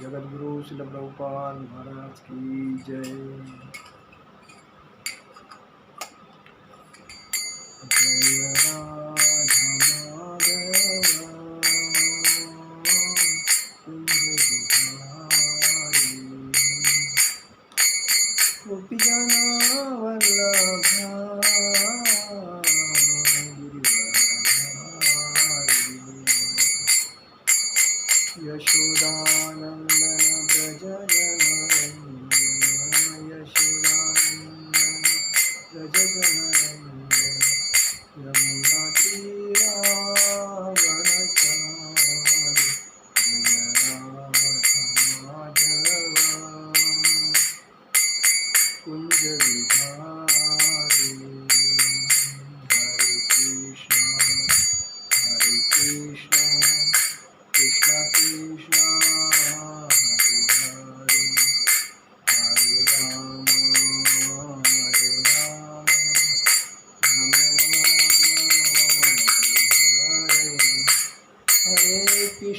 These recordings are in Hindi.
जगद्गुरु श्रील प्रभुपाद महाराज की जय। जय राधा माधव कुंज बिहारी गोपी जना वल्लभा यशोदानंदन ब्रज जनरंजन यशोदानंदन ब्रज जनरंजन यमुना तीरावनचारि जय राधा माधव कुंज विहारी। हरे कृष्णा कृष्णा कृष्णा हरे हरे हरे राम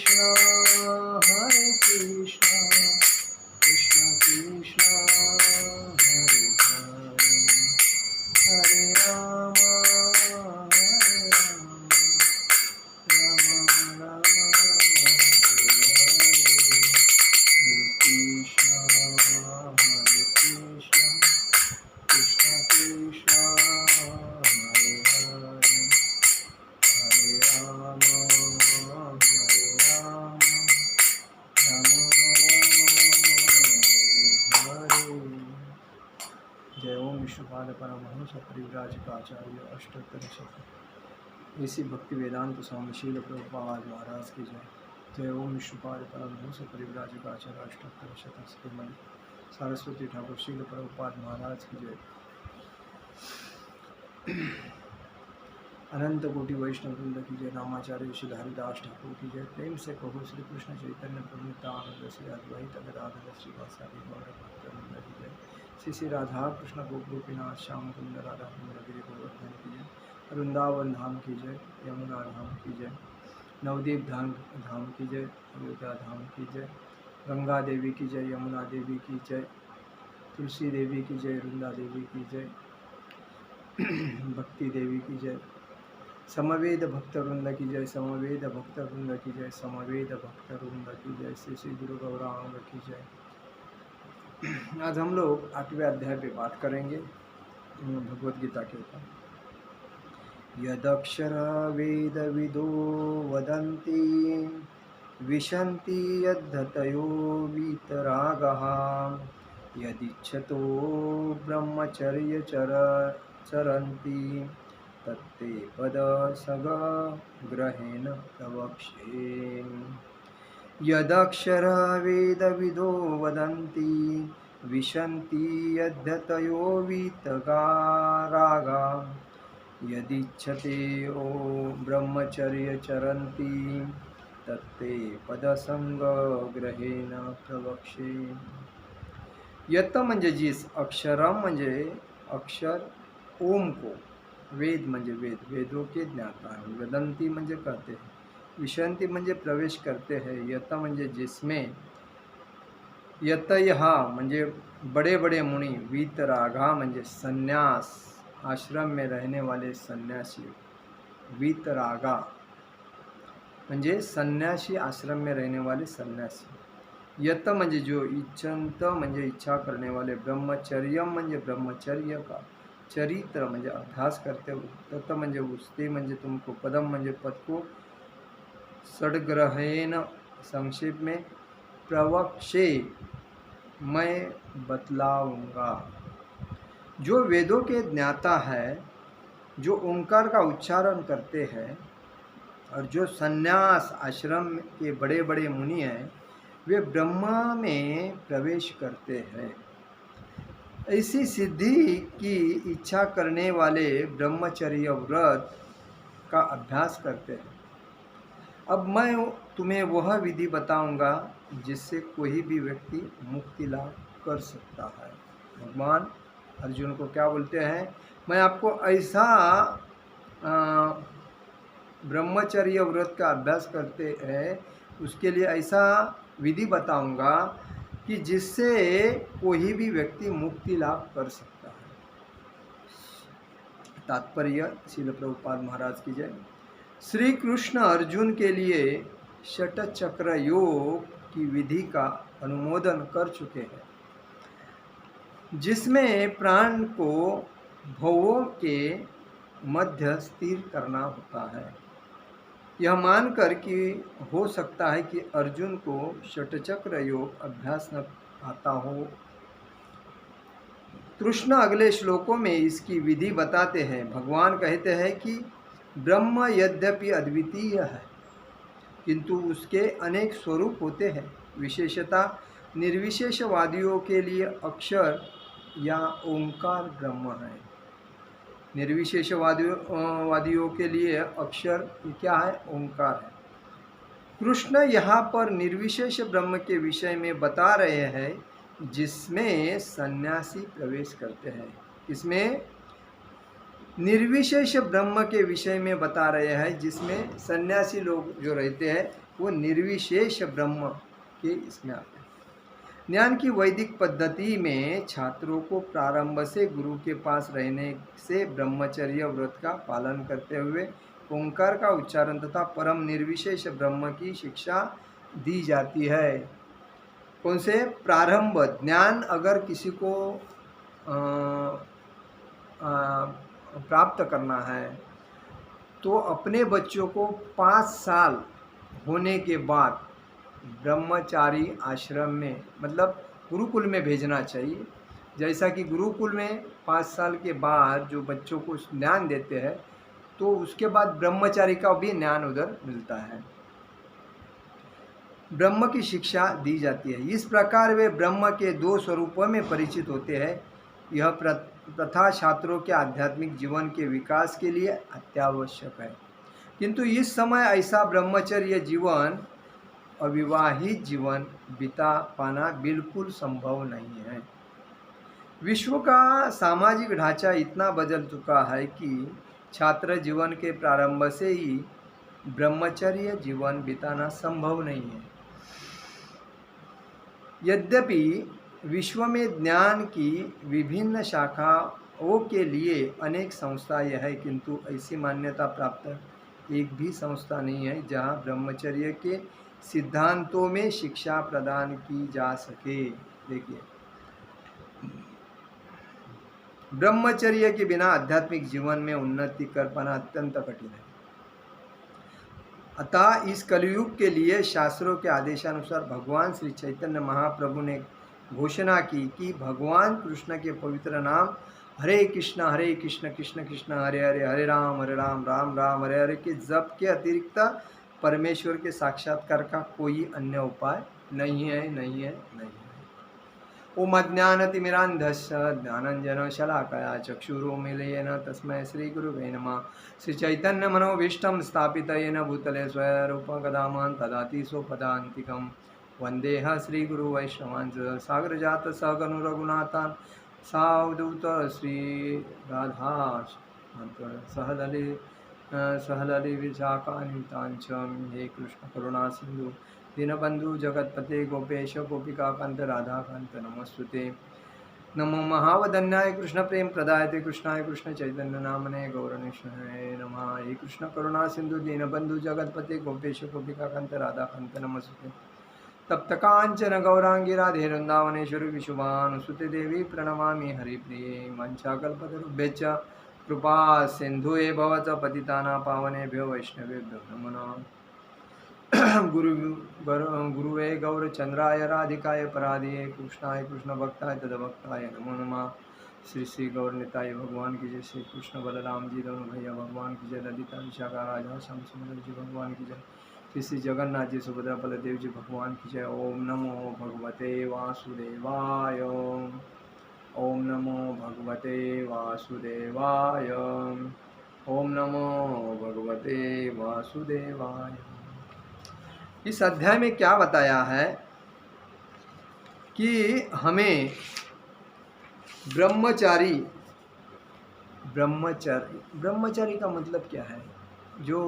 राम हरे कृष्णा कृष्णा कृष्णा हरे हरे हरे राम राम राम हरे कृष्णा कृष्णा कृष्णा हरे हरे हरे राम राम राम हरे। जय ओम विष्णुपाद परमहंस परिव्राजकाचार्य अष्टोत्तर शतक ऐसी भक्ति वेदांत स्वामी शील प्रभुपाद महाराज की जय। जय ओम विष्णुपाद परमहंस परिव्राजकाचार्य अष्टोत्तर शतक श्रीमद सरस्वती ठाकुर शील प्रभुपाद महाराज की जय। अनंत कोटि वैष्णव वृंद की जय। नामाचार्य श्री हरिदास ठाकुर की जय। प्रेम से कहो श्री कृष्ण चैतन्य प्रभु नित्यानंद श्री अद्वैत गदाधर श्रीवासादि गौर भक्तवृंद की जय। श्री श्री राधा कृष्ण गोपीनाथ श्याम कुंद राधा कुंद गिरि गोवर्धन की जय। वृंदावन धाम की जय। यमुना धाम की जय। नवदीप धाम की जय। अयोध्या धाम की जय। गंगा देवी की जय। यमुना देवी की जय। तुलसी देवी की जय। वृंदा देवी की जय। भक्ति देवी की जय। समवेद भक्तवृंद की जय। समवेद भक्तवृंद की जय। समवेद भक्तवृंद की जय। श्री श्री गुरु गौरांग की जय। आज हम लोग 8वें अध्याय पे बात करेंगे भगवद गीता के ऊपर। यदक्षर वेद विदो वदन्ति विशन्ति यद्धतयो वीतरागः यदिच्छतो ब्रह्मचर्य चरन्ति तत्ते पद सगग्रहेण प्रवक्ष्ये। यदक्षर वेद विदो वदन्ति विशन्ति यद्धतयो वीतरागा यदिच्छते ओ ब्रह्मचर्य चरन्ति तत्ते पदसंगग्रहेण प्रवक्ष्ये। यत म्हणजे जिस, अक्षरम म्हणजे अक्षर, ओम को, वेद म्हणजे वेद, वेदों के ज्ञाता है। वदंती म्हणजे कहते हैं, विशंति म्हणजे प्रवेश करते हैं, यत म्हणजे जिसमें, यत यहाँ म्हणजे बड़े बड़े मुनि, वीतरागा म्हणजे संन्यास, आश्रम में रहने वाले सन्यासी, वीतरागा म्हणजे सन्यासी, आश्रम में रहने वाले सन्यासी। यत म्हणजे जो, इच्छंत म्हणजे इच्छा करने वाले, ब्रह्मचर्यम म्हणजे ब्रह्मचर्य का, चरित्र म्हणजे अभ्यास करते हो, तत म्हणजे उसते म्हणजे तुमको, पदम म्हणजे पद को, सडग्रहेण संक्षेप में, प्रवक्ष्ये मैं बतलाऊंगा। जो वेदों के ज्ञाता है, जो ओंकार का उच्चारण करते हैं, और जो सन्यास आश्रम के बड़े बड़े मुनि हैं, वे ब्रह्मा में प्रवेश करते हैं। ऐसी सिद्धि की इच्छा करने वाले ब्रह्मचर्य व्रत का अभ्यास करते हैं। अब मैं तुम्हें वह विधि बताऊंगा जिससे कोई भी व्यक्ति मुक्ति लाभ कर सकता है। भगवान अर्जुन को क्या बोलते हैं, मैं आपको ऐसा ब्रह्मचर्य व्रत का अभ्यास करते हैं, उसके लिए ऐसा विधि बताऊंगा कि जिससे कोई भी व्यक्ति मुक्ति लाभ कर सकता है। तात्पर्य श्रील प्रभुपाद महाराज की जय। श्री कृष्ण अर्जुन के लिए षटचक्र योग की विधि का अनुमोदन कर चुके हैं, जिसमें प्राण को भवों के मध्य स्थिर करना होता है। यह मानकर कि हो सकता है कि अर्जुन को षटचक्र योग अभ्यास न आता हो। कृष्ण अगले श्लोकों में इसकी विधि बताते हैं। भगवान कहते हैं कि ब्रह्म यद्यपि अद्वितीय है, किंतु उसके अनेक स्वरूप होते हैं। विशेषता निर्विशेषवादियों के लिए अक्षर या ओंकार ब्रह्म है। निर्विशेषवादियों के लिए अक्षर क्या है? ओंकार है। कृष्ण यहाँ पर निर्विशेष ब्रह्म के विषय में बता रहे हैं, जिसमें सन्यासी प्रवेश करते हैं। इसमें निर्विशेष ब्रह्म के विषय में बता रहे हैं, जिसमें सन्यासी लोग जो रहते हैं वो निर्विशेष ब्रह्म के इसमें आते हैं। ज्ञान की वैदिक पद्धति में छात्रों को प्रारंभ से गुरु के पास रहने से ब्रह्मचर्य व्रत का पालन करते हुए ओंकार का उच्चारण तथा परम निर्विशेष ब्रह्म की शिक्षा दी जाती है। कौन से? प्रारंभ ज्ञान अगर किसी को प्राप्त करना है तो अपने बच्चों को 5 साल होने के बाद ब्रह्मचारी आश्रम में, मतलब गुरुकुल में भेजना चाहिए। जैसा कि गुरुकुल में 5 साल के बाद जो बच्चों को ज्ञान देते हैं, तो उसके बाद ब्रह्मचारी का भी ज्ञान उधर मिलता है, ब्रह्म की शिक्षा दी जाती है। इस प्रकार वे ब्रह्म के 2 स्वरूपों में परिचित होते हैं। यह प्रथा छात्रों के आध्यात्मिक जीवन के विकास के लिए अत्यावश्यक है, किंतु इस समय ऐसा ब्रह्मचर्य जीवन, अविवाहित जीवन बिता पाना बिल्कुल संभव नहीं है। विश्व का सामाजिक ढांचा इतना बदल चुका है कि छात्र जीवन के प्रारंभ से ही ब्रह्मचर्य जीवन बिताना संभव नहीं है। यद्यपि विश्व में ज्ञान की विभिन्न शाखाओं के लिए अनेक संस्थाएं हैं, किंतु ऐसी मान्यता प्राप्त एक भी संस्था नहीं है जहां ब्रह्मचर्य के सिद्धांतों में शिक्षा प्रदान की जा सके। देखिए, ब्रह्मचर्य के बिना आध्यात्मिक जीवन में उन्नति कर पाना अत्यंत कठिन है। अतः इस कलयुग के लिए शास्त्रों के आदेशानुसार भगवान श्री चैतन्य महाप्रभु ने घोषणा की कि भगवान कृष्ण के पवित्र नाम हरे कृष्ण कृष्ण कृष्ण हरे हरे, हरे राम राम राम हरे हरे के जप के अतिरिक्त परमेश्वर के साक्षात्कार का कोई अन्य उपाय नहीं है। ओम अज्ञानतिमिरान्धस्य ज्ञानञ्जनशलाकया चक्षुरुन्मीलितेन तस्मै श्रीगुरुवे नमः। श्रीचैतन्य मनोभीष्टं स्थापितेन भूतले स्वरूपं गदामहं ददाति स्वपदान्तिकं। वन्देह श्रीगुरुवैष्णवांश्च सागरजात सहगणरघुनाथान् सावधूत श्रीराधा सहललि विशाखान्वितांच। हे कृष्ण करुणा सिंधु दीनबंधु जगतपते गोपेश गोपिकाकांत राधाकांत नमस्तुते। नमो महावदन्याय कृष्ण प्रेम प्रदायते कृष्णाय कृष्ण चैतन्य नामने गौरनिष्ठाय नमः। हे कृष्ण करुणा सिंधु दीनबंधु जगतपते गोपेश गोपिकाकांत राधाकांत नमस्तुते। तप्त कांचन गौरांगी राधे वृंदावनेश्वरी विशुभानुसुते देवी प्रणमामि हरिप्रिये। वंशाकल्पतरुभ्यश्च कृपा सिंधुये भवत पतितानां पावनेभ्यो वैष्णवेभ्यो नमो नमः। गुरुवे गौरचंद्राय राधिकाय पराधिये कृष्णाय कृष्ण भक्ताय तदभक्ताय नमो नमः। श्री श्री गौरनिताय भगवान की जय। श्री कृष्ण बलराम जी दोनों भैया भगवान की जय। ललिता विशाखा राजा श्याम सुंदर जी भगवान की जय। श्री श्री जगन्नाथ जी सुभद्रा बलदेव जी भगवान की जय। ओम नमो भगवते वासुदेवाय। ओम नमो भगवते वासुदेवाय। ओम नमो भगवते वासुदेवाय। इस अध्याय में क्या बताया है कि हमें ब्रह्मचारी का मतलब क्या है? जो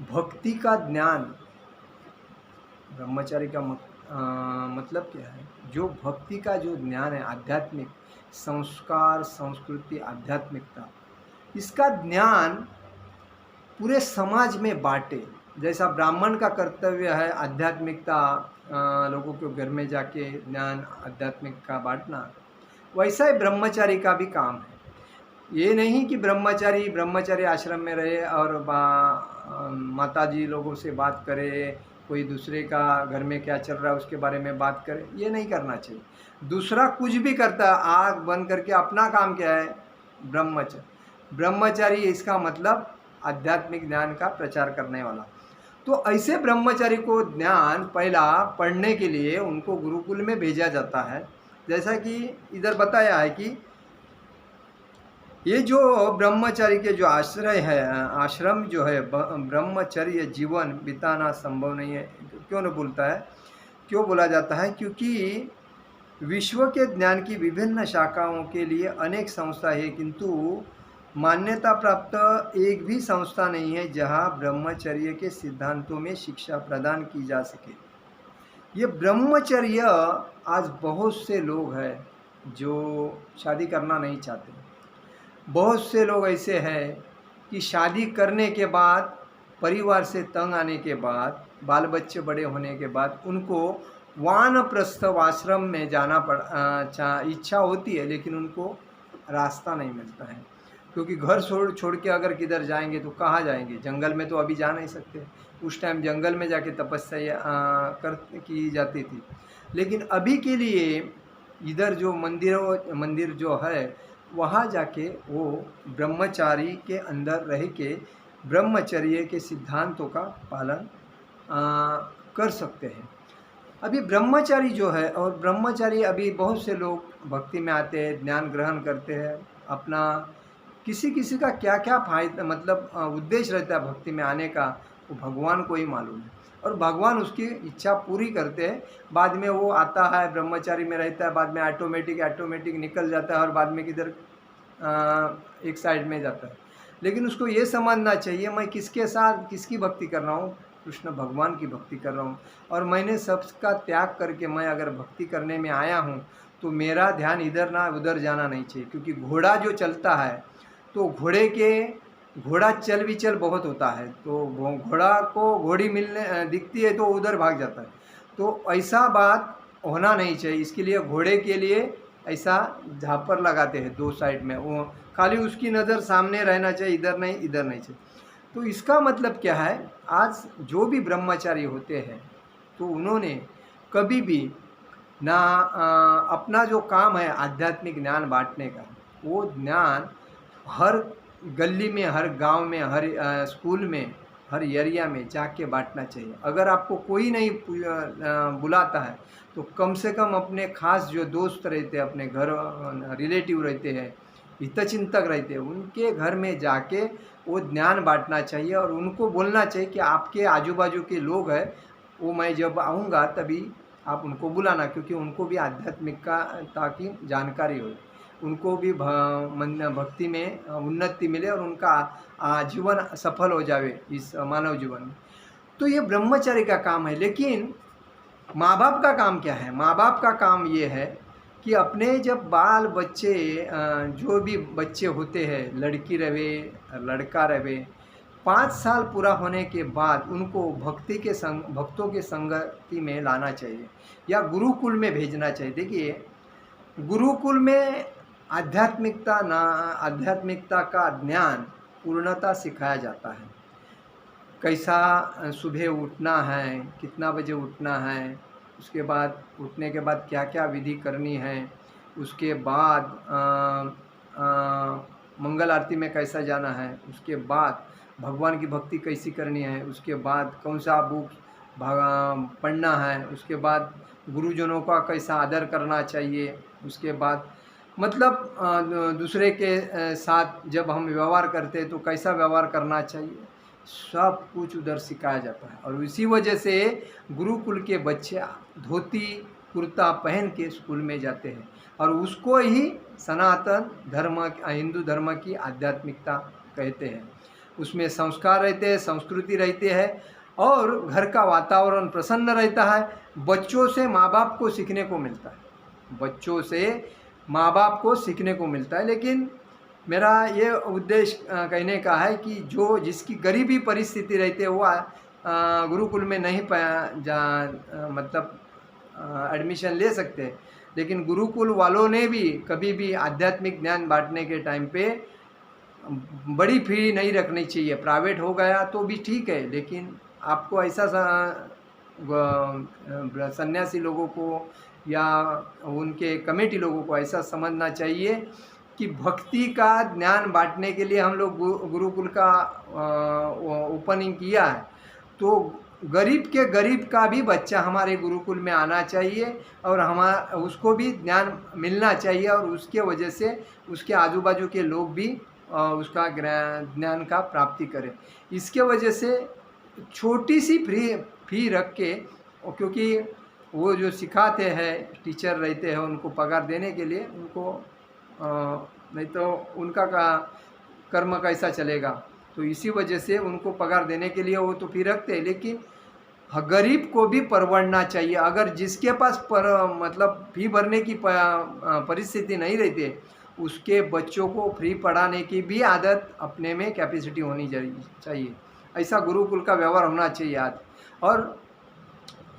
भक्ति का ज्ञान ब्रह्मचारी का मतलब क्या है? जो भक्ति का जो ज्ञान है, आध्यात्मिक संस्कार, संस्कृति, आध्यात्मिकता, इसका ज्ञान पूरे समाज में बाँटे। जैसा ब्राह्मण का कर्तव्य है आध्यात्मिकता, लोगों के घर में जाके ज्ञान आध्यात्मिक का बाँटना, वैसा ही ब्रह्मचारी का भी काम है। ये नहीं कि ब्रह्मचारी आश्रम में रहे और माताजी लोगों से बात करे, कोई दूसरे का घर में क्या चल रहा है उसके बारे में बात करे, ये नहीं करना चाहिए। दूसरा कुछ भी करता है, आँख बंद करके अपना काम क्या है? ब्रह्मचारी, इसका मतलब आध्यात्मिक ज्ञान का प्रचार करने वाला। तो ऐसे ब्रह्मचारी को ज्ञान पहला पढ़ने के लिए उनको गुरुकुल में भेजा जाता है। जैसा कि इधर बताया है कि ये जो ब्रह्मचारी के जो आश्रय है, आश्रम जो है, ब्रह्मचर्य जीवन बिताना संभव नहीं है। क्यों न बोलता है, क्यों बोला जाता है? क्योंकि विश्व के ज्ञान की विभिन्न शाखाओं के लिए अनेक संस्था है, किंतु मान्यता प्राप्त एक भी संस्था नहीं है जहां ब्रह्मचर्य के सिद्धांतों में शिक्षा प्रदान की जा सके। ये ब्रह्मचर्य, आज बहुत से लोग हैं जो शादी करना नहीं चाहते। बहुत से लोग ऐसे हैं कि शादी करने के बाद, परिवार से तंग आने के बाद, बाल बच्चे बड़े होने के बाद उनको वानप्रस्थ आश्रम में जाना इच्छा होती है, लेकिन उनको रास्ता नहीं मिलता है। क्योंकि घर छोड़ के अगर किधर जाएंगे तो कहाँ जाएंगे? जंगल में तो अभी जा नहीं सकते। उस टाइम जंगल में जाके तपस्या की जाती थी। लेकिन अभी के लिए इधर जो मंदिर जो है, वहाँ जाके वो ब्रह्मचारी के अंदर रह के ब्रह्मचर्य के सिद्धांतों का पालन कर सकते हैं। अभी ब्रह्मचारी जो है, और ब्रह्मचारी अभी बहुत से लोग भक्ति में आते हैं, ज्ञान ग्रहण करते हैं। अपना किसी का क्या क्या फायदा, मतलब उद्देश्य रहता है भक्ति में आने का, वो भगवान को ही मालूम है। और भगवान उसकी इच्छा पूरी करते हैं। बाद में वो आता है, ब्रह्मचारी में रहता है, बाद में ऑटोमेटिक निकल जाता है और बाद में किधर एक साइड में जाता है। लेकिन उसको ये समझना चाहिए, मैं किसके साथ किसकी भक्ति कर रहा हूँ? कृष्ण भगवान की भक्ति कर रहा हूँ। और मैंने सबका त्याग करके मैं अगर भक्ति करने में आया हूँ, तो मेरा ध्यान इधर ना उधर जाना नहीं चाहिए। क्योंकि घोड़ा जो चलता है, तो घोड़ा चल विचल बहुत होता है, तो घोड़ा को घोड़ी मिलने दिखती है तो उधर भाग जाता है। तो ऐसा बात होना नहीं चाहिए। इसके लिए घोड़े के लिए ऐसा झापर लगाते हैं दो साइड में, वो खाली उसकी नज़र सामने रहना चाहिए, इधर नहीं चाहिए। तो इसका मतलब क्या है? आज जो भी ब्रह्मचारी होते हैं, तो उन्होंने कभी भी ना अपना जो काम है आध्यात्मिक ज्ञान बांटने का, वो ज्ञान हर गली में, हर गांव में, हर स्कूल में, हर एरिया में जाके बांटना चाहिए। अगर आपको कोई नहीं बुलाता है, तो कम से कम अपने खास जो दोस्त रहते हैं, अपने घर रिलेटिव रहते हैं, हितचिंतक रहते हैं, उनके घर में जाके वो ज्ञान बांटना चाहिए। और उनको बोलना चाहिए कि आपके आजू बाजू के लोग हैं, वो मैं जब आऊँगा तभी आप उनको बुलाना, क्योंकि उनको भी आध्यात्मिकता की जानकारी हो, उनको भी भक्ति में उन्नति मिले और उनका जीवन सफल हो जावे इस मानव जीवन में। तो ये ब्रह्मचर्य का काम है। लेकिन माँ बाप का काम क्या है? माँ बाप का काम ये है कि अपने जब बाल बच्चे, जो भी बच्चे होते हैं, लड़की रहे लड़का रहे, 5 साल पूरा होने के बाद उनको भक्तों के संगति में लाना चाहिए या गुरुकुल में भेजना चाहिए। देखिए, गुरुकुल में आध्यात्मिकता का ज्ञान पूर्णतः सिखाया जाता है। कैसा सुबह उठना है, कितना बजे उठना है, उसके बाद उठने के बाद क्या क्या विधि करनी है, उसके बाद मंगल आरती में कैसा जाना है, उसके बाद भगवान की भक्ति कैसी करनी है, उसके बाद कौन सा बुक पढ़ना है, उसके बाद गुरुजनों का कैसा आदर करना चाहिए, उसके बाद मतलब दूसरे के साथ जब हम व्यवहार करते हैं तो कैसा व्यवहार करना चाहिए, सब कुछ उधर सिखाया जाता है। और इसी वजह से गुरुकुल के बच्चे धोती कुर्ता पहन के स्कूल में जाते हैं, और उसको ही सनातन धर्म, हिंदू धर्म की आध्यात्मिकता कहते हैं। उसमें संस्कार रहते हैं, संस्कृति रहती है, और घर का वातावरण प्रसन्न रहता है। बच्चों से माँ बाप को सीखने को मिलता है, बच्चों से माँ बाप को सीखने को मिलता है। लेकिन मेरा ये उद्देश्य कहने का है कि जो जिसकी गरीबी परिस्थिति रहती है वो गुरुकुल में नहीं मतलब एडमिशन ले सकते। लेकिन गुरुकुल वालों ने भी कभी भी आध्यात्मिक ज्ञान बांटने के टाइम पे बड़ी फी नहीं रखनी चाहिए। प्राइवेट हो गया तो भी ठीक है, लेकिन आपको ऐसा सन्यासी लोगों को या उनके कमेटी लोगों को ऐसा समझना चाहिए कि भक्ति का ज्ञान बांटने के लिए हम लोग गुरुकुल का ओपनिंग किया है, तो गरीब के गरीब का भी बच्चा हमारे गुरुकुल में आना चाहिए और उसको भी ज्ञान मिलना चाहिए, और उसके वजह से उसके आजू बाजू के लोग भी उसका ज्ञान का प्राप्ति करें। इसके वजह से छोटी सी फी रख के, क्योंकि वो जो सिखाते हैं टीचर रहते हैं उनको पगार देने के लिए, उनको नहीं तो उनका कर्म कैसा चलेगा, तो इसी वजह से उनको पगार देने के लिए वो तो फी रखते हैं। लेकिन गरीब को भी परवड़ना चाहिए। अगर जिसके पास मतलब फी भरने की परिस्थिति नहीं रहती, उसके बच्चों को फ्री पढ़ाने की भी आदत अपने में कैपेसिटी होनी चाहिए। ऐसा गुरुकुल का व्यवहार होना चाहिए आज, और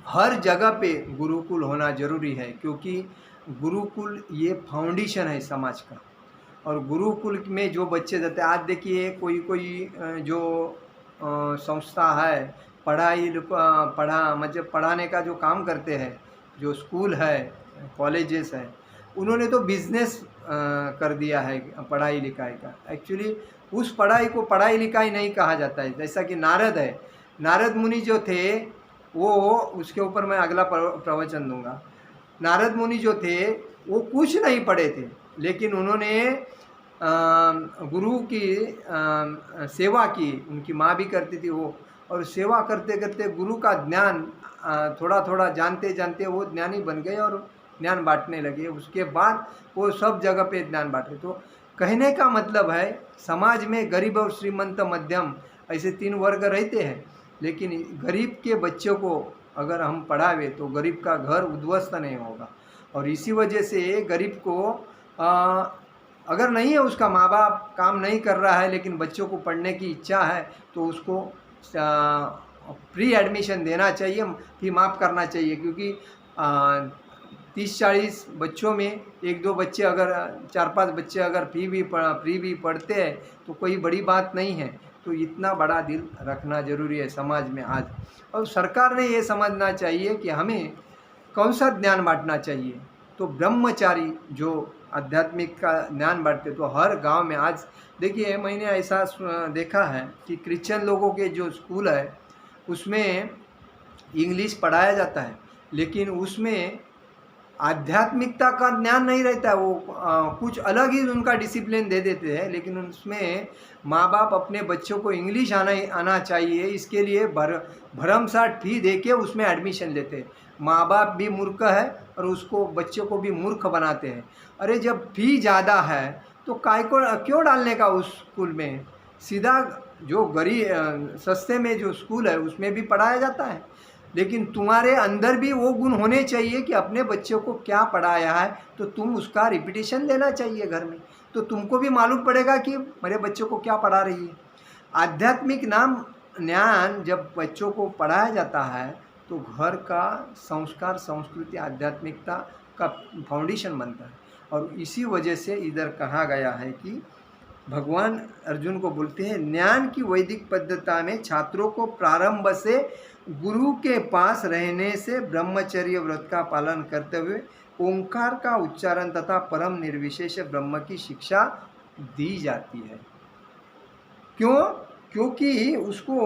हर जगह पे गुरुकुल होना जरूरी है, क्योंकि गुरुकुल ये फाउंडेशन है समाज का। और गुरुकुल में जो बच्चे जाते हैं, आज देखिए कोई जो संस्था है मतलब पढ़ाने का जो काम करते हैं, जो स्कूल है, कॉलेजेस है, उन्होंने तो बिजनेस कर दिया है पढ़ाई लिखाई का। एक्चुअली उस पढ़ाई को पढ़ाई लिखाई नहीं कहा जाता है। जैसा कि नारद है, नारद मुनि जो थे वो, उसके ऊपर मैं अगला प्रवचन दूंगा। नारद मुनि जो थे वो कुछ नहीं पढ़े थे, लेकिन उन्होंने गुरु की सेवा की। उनकी माँ भी करती थी वो, और सेवा करते करते गुरु का ज्ञान थोड़ा थोड़ा जानते जानते वो ज्ञानी बन गए और ज्ञान बांटने लगे। उसके बाद वो सब जगह पे ज्ञान बांटे। तो कहने का मतलब है, समाज में गरीब और श्रीमंत मध्यम ऐसे 3 वर्ग रहते हैं, लेकिन गरीब के बच्चों को अगर हम पढ़ावे तो गरीब का घर उद्ध्वस्त नहीं होगा। और इसी वजह से गरीब को अगर नहीं है, उसका माँ बाप काम नहीं कर रहा है, लेकिन बच्चों को पढ़ने की इच्छा है, तो उसको फ्री एडमिशन देना चाहिए, फी माफ़ करना चाहिए। क्योंकि 30-40 बच्चों में 1-2 बच्चे, अगर 4-5 बच्चे अगर फ्री भी पढ़ते हैं तो कोई बड़ी बात नहीं है। तो इतना बड़ा दिल रखना जरूरी है समाज में आज। और सरकार ने ये समझना चाहिए कि हमें कौन सा ज्ञान बांटना चाहिए। तो ब्रह्मचारी जो आध्यात्मिक का ज्ञान बांटते, तो हर गांव में आज देखिए, मैंने ऐसा देखा है कि क्रिश्चियन लोगों के जो स्कूल है उसमें इंग्लिश पढ़ाया जाता है, लेकिन उसमें आध्यात्मिकता का ज्ञान नहीं रहता है। वो कुछ अलग ही उनका डिसिप्लिन दे देते हैं, लेकिन उसमें माँ बाप अपने बच्चों को इंग्लिश आना चाहिए, इसके लिए भरमसाठ फी दे के उसमें एडमिशन लेते हैं। माँ बाप भी मूर्ख है और उसको बच्चों को भी मूर्ख बनाते हैं। अरे जब फी ज़्यादा है तो क्यों डालने का उस स्कूल में? सीधा जो गरीब सस्ते में जो स्कूल है उसमें भी पढ़ाया जाता है, लेकिन तुम्हारे अंदर भी वो गुण होने चाहिए कि अपने बच्चों को क्या पढ़ाया है तो तुम उसका रिपीटेशन लेना चाहिए घर में, तो तुमको भी मालूम पड़ेगा कि मेरे बच्चों को क्या पढ़ा रही है। आध्यात्मिक ज्ञान जब बच्चों को पढ़ाया जाता है तो घर का संस्कार, संस्कृति, आध्यात्मिकता का फाउंडेशन बनता है। और इसी वजह से इधर कहा गया है कि भगवान अर्जुन को बोलते हैं, ज्ञान की वैदिक पद्धति में छात्रों को प्रारंभ से गुरु के पास रहने से ब्रह्मचर्य व्रत का पालन करते हुए ओंकार का उच्चारण तथा परम निर्विशेष ब्रह्म की शिक्षा दी जाती है। क्यों? क्योंकि उसको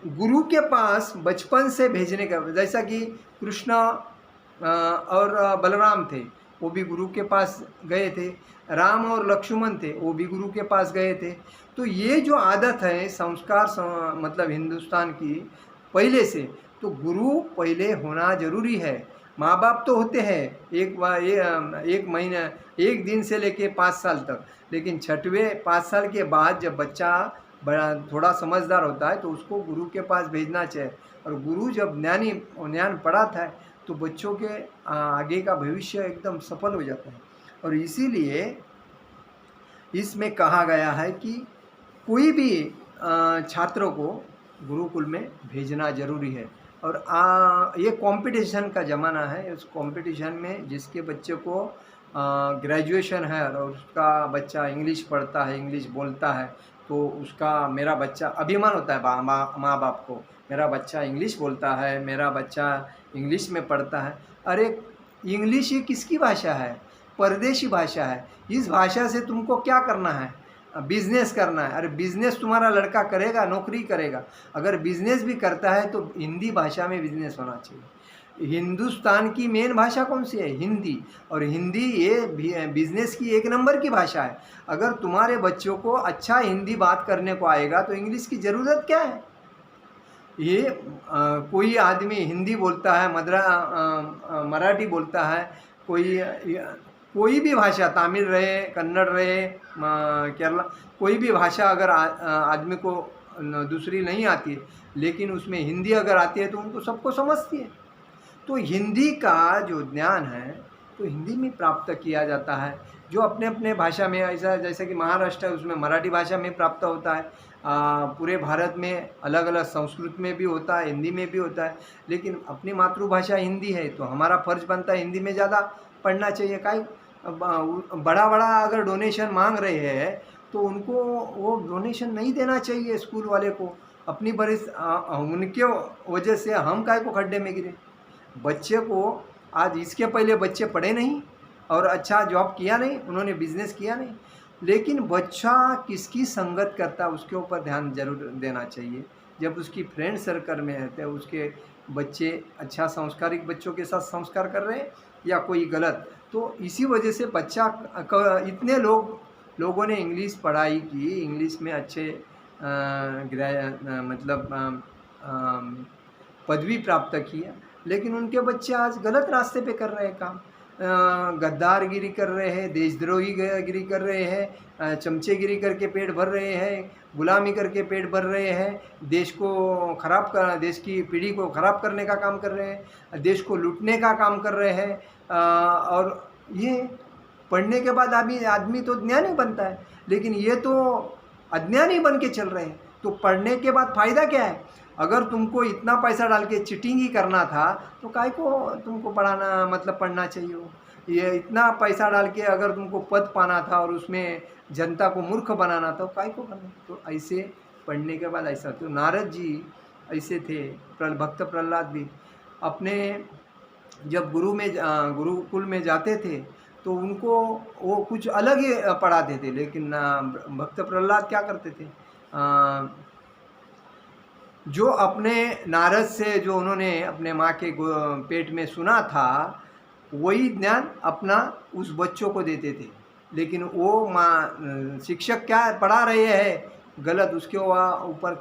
गुरु के पास बचपन से भेजने का, जैसा कि कृष्ण और बलराम थे, वो भी गुरु के पास गए थे। राम और लक्ष्मण थे, वो भी गुरु के पास गए थे। तो ये जो आदत है संस्कार मतलब हिंदुस्तान की पहले से, तो गुरु पहले होना जरूरी है। माँ बाप तो होते हैं एक महीना, एक दिन से लेके 5 साल तक, लेकिन 6वें 5 साल के बाद जब बच्चा बड़ा थोड़ा समझदार होता है तो उसको गुरु के पास भेजना चाहिए। और गुरु जब ज्ञान पढ़ाता है तो बच्चों के आगे का भविष्य एकदम सफल हो जाता है। और इसीलिए इसमें कहा गया है कि कोई भी छात्रों को गुरुकुल में भेजना ज़रूरी है। और ये कंपटीशन का ज़माना है। उस कंपटीशन में जिसके बच्चे को ग्रेजुएशन है और उसका बच्चा इंग्लिश पढ़ता है, इंग्लिश बोलता है, तो उसका मेरा बच्चा अभिमान होता है माँ बाप को, मेरा बच्चा इंग्लिश बोलता है, मेरा बच्चा इंग्लिश में पढ़ता है। अरे इंग्लिश ये किसकी भाषा है? परदेशी भाषा है। इस भाषा से तुमको क्या करना है? बिजनेस करना है। अरे बिजनेस तुम्हारा लड़का करेगा, नौकरी करेगा। अगर बिजनेस भी करता है तो हिंदी भाषा में बिजनेस होना चाहिए। हिंदुस्तान की मेन भाषा कौन सी है? हिंदी। और हिंदी ये बिजनेस की एक नंबर की भाषा है। अगर तुम्हारे बच्चों को अच्छा हिंदी बात करने को आएगा तो इंग्लिश की ज़रूरत क्या है? ये कोई आदमी हिंदी बोलता है, मराठी बोलता है, कोई भी भाषा, तमिल रहे, कन्नड़ रहे, केरला, कोई भी भाषा अगर आदमी को दूसरी नहीं आती है, लेकिन उसमें हिंदी अगर आती है तो उनको सबको समझती है। तो हिंदी का जो ज्ञान है तो हिंदी में प्राप्त किया जाता है। जो अपने अपने भाषा में, ऐसा जैसे कि महाराष्ट्र है उसमें मराठी भाषा में प्राप्त होता है। पूरे भारत में अलग अलग संस्कृत में भी होता है, हिंदी में भी होता है। लेकिन अपनी मातृभाषा हिंदी है तो हमारा फ़र्ज बनता है हिंदी में ज़्यादा पढ़ना चाहिए। बड़ा बड़ा अगर डोनेशन मांग रहे हैं तो उनको वो डोनेशन नहीं देना चाहिए स्कूल वाले को। अपनी उनके वजह से हम काहे को खड्डे में गिरे? बच्चे को आज इसके पहले बच्चे पढ़े नहीं और अच्छा जॉब किया नहीं, उन्होंने बिजनेस किया नहीं, लेकिन बच्चा किसकी संगत करता है उसके ऊपर ध्यान जरूर देना चाहिए। जब उसकी फ्रेंड सर्कल में रहते हैं उसके बच्चे अच्छा संस्कारिक बच्चों के साथ संस्कार कर रहे हैं या कोई गलत, तो इसी वजह से बच्चा इतने लोगों ने इंग्लिश पढ़ाई की, इंग्लिश में अच्छे पदवी प्राप्त किया, लेकिन उनके बच्चे आज गलत रास्ते पे कर रहे हैं काम। गद्दारगिरी कर रहे हैं, देशद्रोही गिरी कर रहे हैं, चमचेगिरी करके पेट भर रहे हैं, गुलामी करके पेट भर रहे हैं, देश की पीढ़ी को ख़राब करने का काम कर रहे हैं, देश को लूटने का काम कर रहे हैं। और ये पढ़ने के बाद आदमी तो ज्ञानी बनता है, लेकिन ये तो अज्ञानी बन के चल रहे हैं। तो पढ़ने के बाद फ़ायदा क्या है? अगर तुमको इतना पैसा डाल के चीटिंग ही करना था तो काहे को तुमको पढ़ना चाहिए हो? ये इतना पैसा डाल के अगर तुमको पद पाना था और उसमें जनता को मूर्ख बनाना था, काहे को करना? तो ऐसे पढ़ने के बाद ऐसा, तो नारद जी ऐसे थे, भक्त प्रहलाद भी अपने जब गुरुकुल में जाते थे तो उनको वो कुछ अलग ही पढ़ाते थे। लेकिन भक्त प्रहलाद क्या करते थे? जो अपने नारद से जो उन्होंने अपने माँ के पेट में सुना था वही ज्ञान अपना उस बच्चों को देते थे। लेकिन वो शिक्षक क्या पढ़ा रहे हैं गलत, उसके ऊपर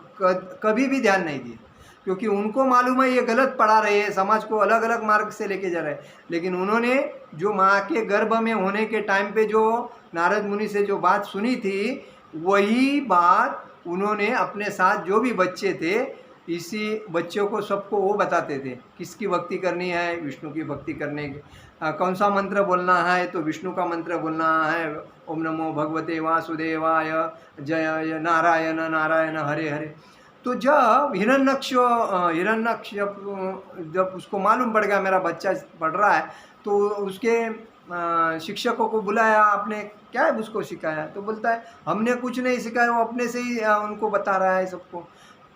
कभी भी ध्यान नहीं दिया, क्योंकि उनको मालूम है ये गलत पढ़ा रहे हैं, समाज को अलग अलग मार्ग से लेके जा रहे हैं। लेकिन उन्होंने जो माँ के गर्भ में होने के टाइम पे जो नारद मुनि से जो बात सुनी थी वही बात उन्होंने अपने साथ जो भी बच्चे थे इसी बच्चों को सबको वो बताते थे किसकी भक्ति करनी है, विष्णु की भक्ति करने की। कौन सा मंत्र बोलना है तो विष्णु का मंत्र बोलना है, ओम नमो भगवते वासुदेवाय, जय नारायण नारायण हरे हरे। तो जब हिरण्यक्ष जब उसको मालूम पड़ गया मेरा बच्चा पढ़ रहा है तो उसके शिक्षकों को बुलाया, आपने क्या है उसको सिखाया? तो बोलता है हमने कुछ नहीं सिखाया, वो अपने से ही उनको बता रहा है सबको।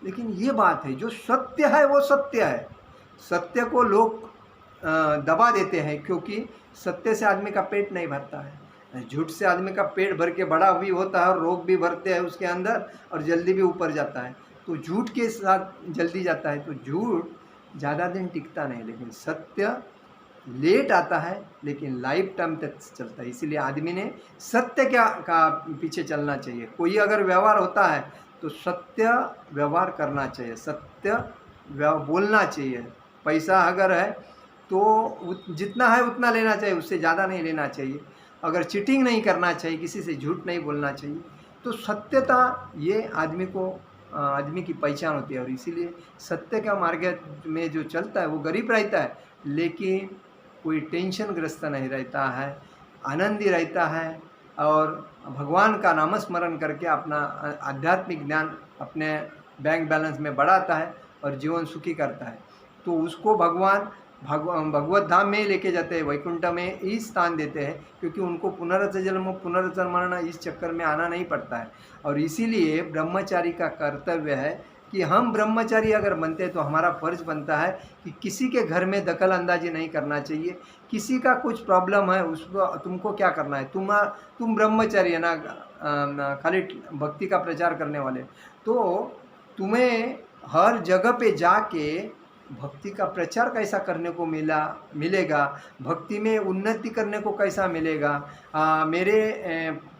लेकिन ये बात है जो सत्य है वो सत्य है। सत्य को लोग दबा देते हैं क्योंकि सत्य से आदमी का पेट नहीं भरता है। झूठ से आदमी का पेट भर के बड़ा भी होता है और रोग भी भरते हैं उसके अंदर और जल्दी भी ऊपर जाता है। तो झूठ के साथ जल्दी जाता है, तो झूठ ज़्यादा दिन टिकता नहीं, लेकिन सत्य लेट आता है लेकिन लाइफ टाइम तक चलता है। इसीलिए आदमी ने सत्य का पीछे चलना चाहिए। कोई अगर व्यवहार होता है तो सत्य व्यवहार करना चाहिए, सत्य बोलना चाहिए। पैसा अगर है तो जितना है उतना लेना चाहिए, उससे ज़्यादा नहीं लेना चाहिए। अगर चीटिंग नहीं करना चाहिए, किसी से झूठ नहीं बोलना चाहिए। तो सत्यता ये आदमी की पहचान होती है, और इसीलिए सत्य का मार्ग में जो चलता है वो गरीब रहता है, लेकिन कोई टेंशन ग्रस्त नहीं रहता है, आनंदी रहता है, और भगवान का नामस्मरण करके अपना आध्यात्मिक ज्ञान अपने बैंक बैलेंस में बढ़ाता है और जीवन सुखी करता है। तो उसको भगवान भगवत धाम में ही लेके जाते हैं, वैकुंठ में ही स्थान देते हैं, क्योंकि उनको पुनर्जन्म पुनर्जन्मना इस चक्कर में आना नहीं पड़ता है। और इसीलिए ब्रह्मचारी का कर्तव्य है कि हम ब्रह्मचारी अगर बनते हैं तो हमारा फर्ज बनता है कि किसी के घर में दखल अंदाजी नहीं करना चाहिए। किसी का कुछ प्रॉब्लम है, उसको तुमको क्या करना है, तुम ब्रह्मचारी है ना, खाली भक्ति का प्रचार करने वाले, तो तुम्हें हर जगह पे जाके भक्ति का प्रचार कैसा करने को मिलेगा, भक्ति में उन्नति करने को कैसा मिलेगा। मेरे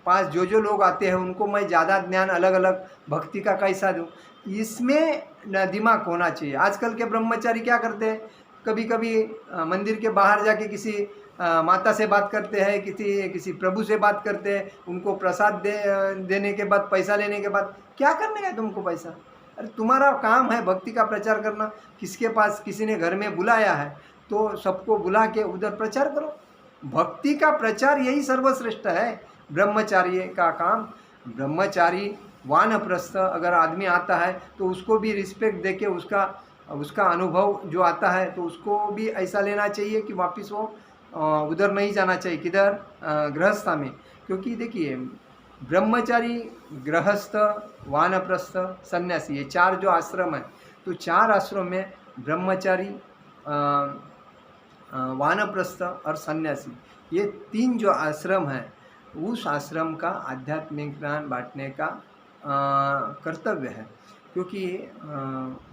पास जो लोग आते हैं उनको मैं ज़्यादा ज्ञान अलग अलग भक्ति का कैसा दूँ, इसमें दिमाग होना चाहिए। आजकल के ब्रह्मचारी क्या करते हैं, कभी कभी मंदिर के बाहर जाके किसी माता से बात करते हैं, किसी प्रभु से बात करते हैं, उनको प्रसाद देने के बाद, पैसा लेने के बाद, क्या करने का तुमको पैसा? अरे तुम्हारा काम है भक्ति का प्रचार करना। किसके पास किसी ने घर में बुलाया है तो सबको बुला के उधर प्रचार करो। भक्ति का प्रचार यही सर्वश्रेष्ठ है ब्रह्मचारी का काम। ब्रह्मचारी वानप्रस्थ अगर आदमी आता है तो उसको भी रिस्पेक्ट देके उसका अनुभव जो आता है तो उसको भी ऐसा लेना चाहिए कि वापस वो उधर नहीं जाना चाहिए, किधर, गृहस्था में। क्योंकि देखिए ब्रह्मचारी, गृहस्थ, वानप्रस्थ, सन्यासी, ये 4 जो आश्रम है, तो 4 आश्रम में ब्रह्मचारी, वानप्रस्थ और सन्यासी, ये 3 जो आश्रम है, उस आश्रम का आध्यात्मिक ज्ञान बांटने का कर्तव्य है। क्योंकि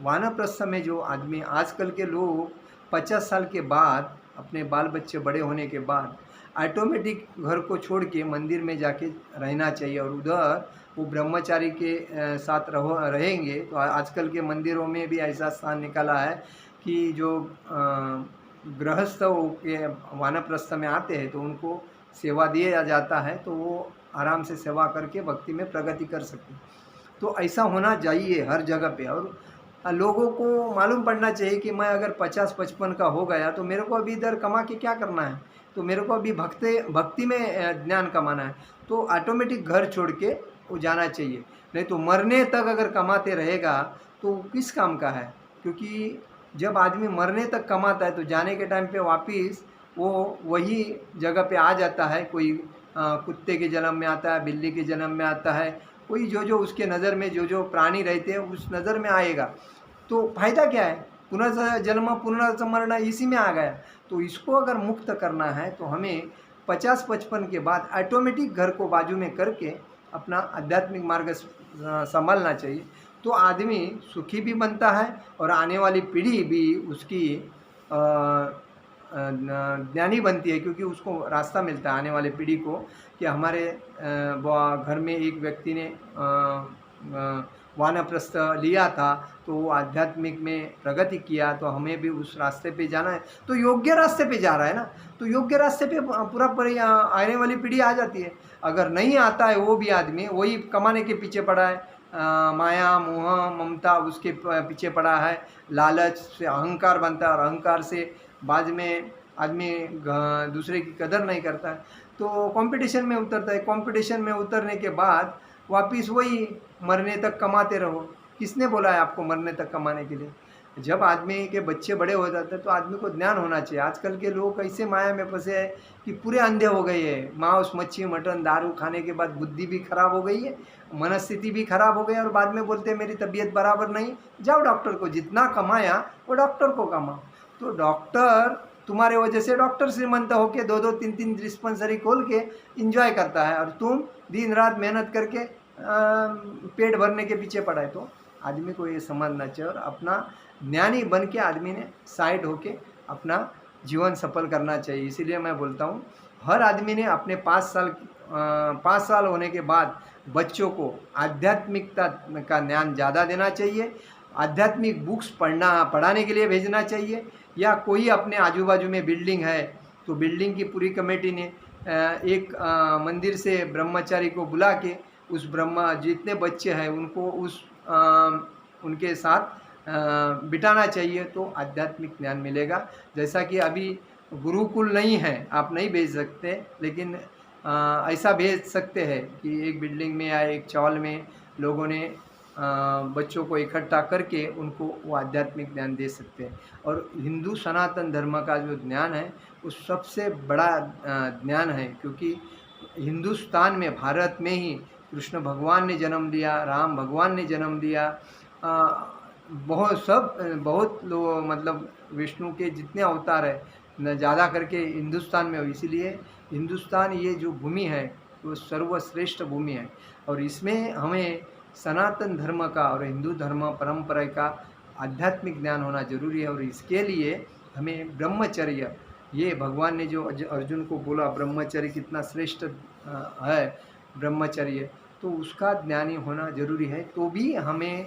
वानप्रस्थ में जो आदमी, आजकल के लोग 50 साल के बाद, अपने बाल बच्चे बड़े होने के बाद ऑटोमेटिक घर को छोड़ के मंदिर में जाके रहना चाहिए, और उधर वो ब्रह्मचारी के साथ रहेंगे। तो आजकल के मंदिरों में भी ऐसा स्थान निकाला है कि जो गृहस्थ के वानप्रस्थ में आते हैं तो उनको सेवा दिया जाता है, तो वो आराम से सेवा करके भक्ति में प्रगति कर सकते हैं। तो ऐसा होना चाहिए हर जगह पे। और लोगों को मालूम पड़ना चाहिए कि मैं अगर 50-55 का हो गया तो मेरे को अभी इधर कमा के क्या करना है, तो मेरे को अभी भक्ति में ज्ञान कमाना है, तो ऑटोमेटिक घर छोड़ के वो जाना चाहिए। नहीं तो मरने तक अगर कमाते रहेगा तो किस काम का है। क्योंकि जब आदमी मरने तक कमाता है तो जाने के टाइम पे वापस वो वही जगह पे आ जाता है। कोई कुत्ते के जन्म में आता है, बिल्ली के जन्म में आता है, कोई जो उसके नज़र में जो प्राणी रहते हैं उस नज़र में आएगा। तो फायदा क्या है, पुनर्जन्म पुनर्मरण इसी में आ गया। तो इसको अगर मुक्त करना है तो हमें 50-55 के बाद ऑटोमेटिक घर को बाजू में करके अपना आध्यात्मिक मार्ग संभालना चाहिए। तो आदमी सुखी भी बनता है और आने वाली पीढ़ी भी उसकी ज्ञानी बनती है, क्योंकि उसको रास्ता मिलता है आने वाले पीढ़ी को कि हमारे घर में एक व्यक्ति ने वानप्रस्थ लिया था तो वो आध्यात्मिक में प्रगति किया, तो हमें भी उस रास्ते पे जाना है। तो योग्य रास्ते पे जा रहा है ना, तो योग्य रास्ते पे पूरा आने वाली पीढ़ी आ जाती है। अगर नहीं आता है वो भी आदमी वही कमाने के पीछे पड़ा है, माया मोह ममता उसके पीछे पड़ा है, लालच से अहंकार बनता है और अहंकार से बाद में आदमी दूसरे की कदर नहीं करता है, तो कंपटीशन में उतरता है। कंपटीशन में उतरने के बाद वापस वही मरने तक कमाते रहो। किसने बोला है आपको मरने तक कमाने के लिए? जब आदमी के बच्चे बड़े हो जाते हैं तो आदमी को ज्ञान होना चाहिए। आजकल के लोग ऐसे माया में फंसे हैं कि पूरे अंधे हो गए हैं। मांस मच्छी मटन दारू खाने के बाद बुद्धि भी खराब हो गई है, मनस्थिति भी खराब हो गई, और बाद में बोलते हैं मेरी तबीयत बराबर नहीं। जाओ डॉक्टर को, जितना कमाया वो डॉक्टर को कमाओ। तो डॉक्टर तुम्हारे वजह से डॉक्टर श्रीमंत होके 2-2 3-3 डिस्पेंसरी खोल के इंजॉय करता है, और तुम दिन रात मेहनत करके पेट भरने के पीछे पड़ा है। तो आदमी को ये समझना चाहिए और अपना ज्ञानी बन के आदमी ने साइड होके अपना जीवन सफल करना चाहिए। इसीलिए मैं बोलता हूँ हर आदमी ने अपने 5 साल होने के बाद बच्चों को आध्यात्मिकता का ज्ञान ज़्यादा देना चाहिए। आध्यात्मिक बुक्स पढ़ाने के लिए भेजना चाहिए, या कोई अपने आजू बाजू में बिल्डिंग है तो बिल्डिंग की पूरी कमेटी ने एक मंदिर से ब्रह्मचारी को बुला के उस ब्रह्मा जितने बच्चे हैं उनको उनके साथ बिठाना चाहिए, तो आध्यात्मिक ज्ञान मिलेगा। जैसा कि अभी गुरुकुल नहीं है, आप नहीं भेज सकते, लेकिन ऐसा भेज सकते हैं कि एक बिल्डिंग में या एक चॉल में लोगों ने बच्चों को इकट्ठा करके उनको वो आध्यात्मिक ज्ञान दे सकते हैं। और हिंदू सनातन धर्म का जो ज्ञान है वो सबसे बड़ा ज्ञान है, क्योंकि हिंदुस्तान में, भारत में ही कृष्ण भगवान ने जन्म लिया, राम भगवान ने जन्म लिया, बहुत लोग, मतलब विष्णु के जितने अवतार है न ज़्यादा करके हिंदुस्तान में हो, इसीलिए हिंदुस्तान ये जो भूमि है वो सर्वश्रेष्ठ भूमि है। और इसमें हमें सनातन धर्म का और हिंदू धर्म परंपरा का आध्यात्मिक ज्ञान होना जरूरी है। और इसके लिए हमें ब्रह्मचर्य, ये भगवान ने जो अर्जुन को बोला ब्रह्मचर्य कितना श्रेष्ठ है ब्रह्मचर्य, तो उसका ज्ञानी होना जरूरी है, तो भी हमें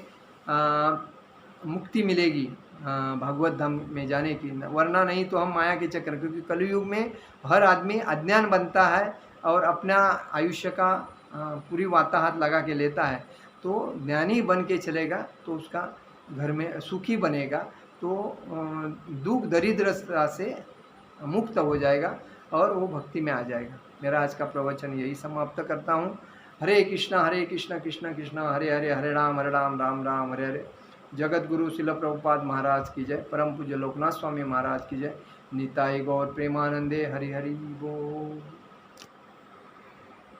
मुक्ति मिलेगी भागवत धाम में जाने की, वरना नहीं तो हम माया के चक्कर, क्योंकि कलयुग में हर आदमी अज्ञान बनता है और अपना आयुष्य का पूरी वाताहत लगा के लेता है। तो ज्ञानी बन के चलेगा तो उसका घर में सुखी बनेगा, तो दुख दरिद्र से मुक्त हो जाएगा और वो भक्ति में आ जाएगा। मेरा आज का प्रवचन यही समाप्त करता हूँ। हरे कृष्णा कृष्ण कृष्ण हरे हरे, हरे राम राम राम हरे हरे। जगत गुरु शिल प्रभुपाद महाराज की जय। परम पूज्य लोकनाथ स्वामी महाराज की जय। निताई गौर प्रेमानंदे हरि हरि बोल।